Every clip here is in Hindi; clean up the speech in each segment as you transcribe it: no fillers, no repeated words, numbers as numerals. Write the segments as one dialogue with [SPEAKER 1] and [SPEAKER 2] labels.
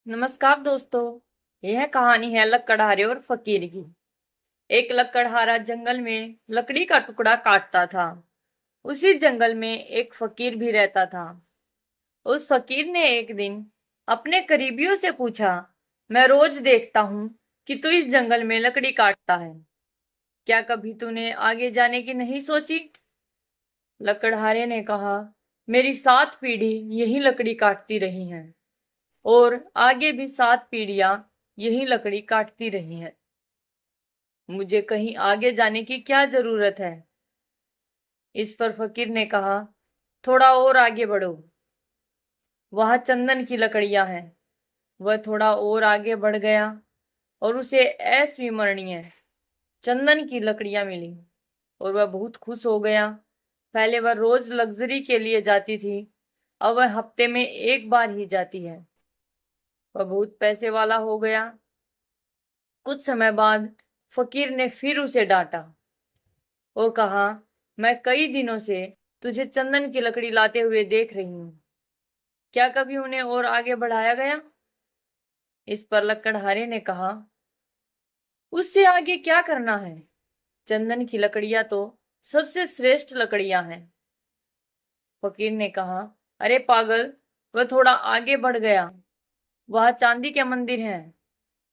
[SPEAKER 1] नमस्कार दोस्तों। यह कहानी है लकड़हारे और फकीर की। एक लकड़हारा जंगल में लकड़ी का टुकड़ा काटता था। उसी जंगल में एक फकीर भी रहता था। उस फकीर ने एक दिन अपने करीबियों से पूछा, मैं रोज देखता हूँ कि तू इस जंगल में लकड़ी काटता है। क्या कभी तूने आगे जाने की नहीं सोची? लकड़हारे ने कहा, मेरी 7 पीढ़ी यही लकड़ी काटती रही हैं और आगे भी 7 पीढ़ियां यही लकड़ी काटती रही हैं। मुझे कहीं आगे जाने की क्या जरूरत है? इस पर फकीर ने कहा, थोड़ा और आगे बढ़ो, वहां चंदन की लकड़ियां हैं। वह थोड़ा और आगे बढ़ गया और उसे अविस्मरणीय चंदन की लकड़ियां मिली और वह बहुत खुश हो गया। पहले वह रोज लग्जरी के लिए जाती थी, अब वह हफ्ते में एक बार ही जाती है। वह बहुत पैसे वाला हो गया। कुछ समय बाद फकीर ने फिर उसे डांटा और कहा, मैं कई दिनों से तुझे चंदन की लकड़ी लाते हुए देख रही हूँ। क्या कभी उन्हें और आगे बढ़ाया गया? इस पर लकड़हारे ने कहा, उससे आगे क्या करना है? चंदन की लकड़ियां तो सबसे श्रेष्ठ लकड़ियां हैं। फकीर ने कहा, अरे पागल, वह थोड़ा आगे बढ़ गया, वहां चांदी के मंदिर हैं।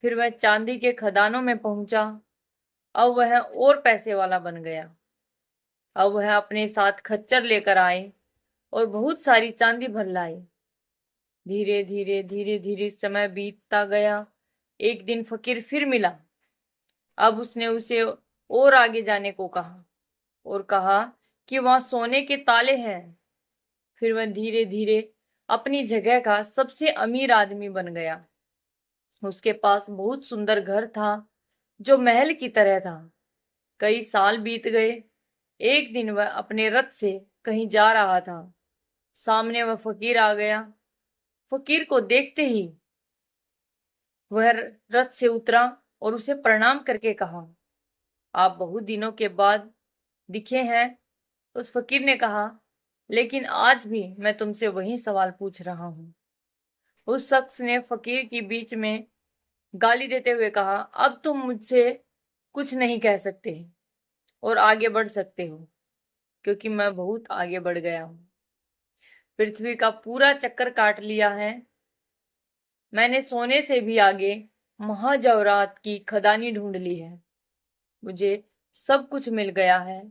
[SPEAKER 1] फिर वह चांदी के खदानों में पहुंचा। अब वह और पैसे वाला बन गया। अब वह अपने साथ खच्चर लेकर आए और बहुत सारी चांदी भर लाए। धीरे धीरे धीरे धीरे समय बीतता गया। एक दिन फकीर फिर मिला। अब उसने उसे और आगे जाने को कहा और कहा कि वहां सोने के ताले हैं। फिर वह धीरे धीरे अपनी जगह का सबसे अमीर आदमी बन गया। उसके पास बहुत सुंदर घर था जो महल की तरह था। कई साल बीत गए। एक दिन वह अपने रथ से कहीं जा रहा था। सामने वह फकीर आ गया। फकीर को देखते ही वह रथ से उतरा और उसे प्रणाम करके कहा, आप बहुत दिनों के बाद दिखे हैं। उस फकीर ने कहा, लेकिन आज भी मैं तुमसे वही सवाल पूछ रहा हूँ। उस शख्स ने फकीर के बीच में गाली देते हुए कहा, अब तुम मुझसे कुछ नहीं कह सकते और आगे बढ़ सकते हो, क्योंकि मैं बहुत आगे बढ़ गया हूँ। पृथ्वी का पूरा चक्कर काट लिया है। मैंने सोने से भी आगे महाजवाहरात की खदानी ढूंढ ली है। मुझे सब कुछ मिल गया है।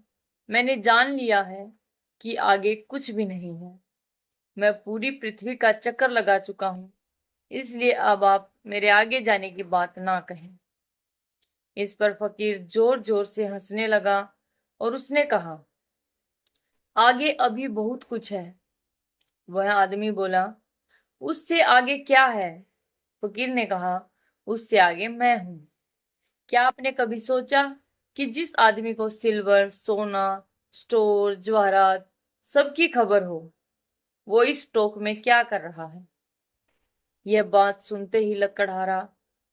[SPEAKER 1] मैंने जान लिया है कि आगे कुछ भी नहीं है। मैं पूरी पृथ्वी का चक्कर लगा चुका हूँ, इसलिए अब आप मेरे आगे जाने की बात ना कहें। इस पर फकीर जोर जोर से हंसने लगा और उसने कहा, आगे अभी बहुत कुछ है। वह आदमी बोला, उससे आगे क्या है? फकीर ने कहा, उससे आगे मैं हूं। क्या आपने कभी सोचा कि जिस आदमी को सिल्वर, सोना, स्टोर, जवाहरात सबकी खबर हो, वो इस स्टॉक में क्या कर रहा है? यह बात सुनते ही लकड़हारा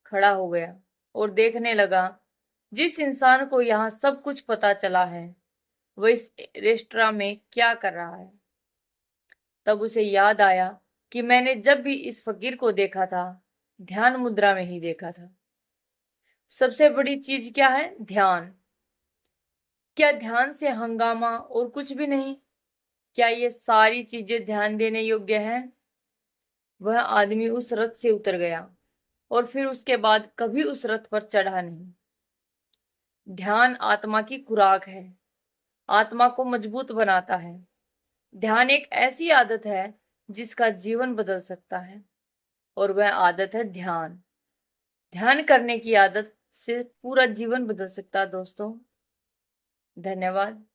[SPEAKER 1] खड़ा हो गया और देखने लगा। जिस इंसान को यहाँ सब कुछ पता चला है, वह इस रेस्टोरेंट में क्या कर रहा है? तब उसे याद आया कि मैंने जब भी इस फकीर को देखा था, ध्यान मुद्रा में ही देखा था। सबसे बड़ी चीज क्या है? ध्यान। क्या ध्यान से हंगामा और कुछ भी नहीं? क्या ये सारी चीजें ध्यान देने योग्य हैं? वह आदमी उस रथ से उतर गया और फिर उसके बाद कभी उस रथ पर चढ़ा नहीं। ध्यान आत्मा की खुराक है, आत्मा को मजबूत बनाता है। ध्यान एक ऐसी आदत है जिसका जीवन बदल सकता है, और वह आदत है ध्यान। ध्यान करने की आदत से पूरा जीवन बदल सकता है दोस्तों। धन्यवाद।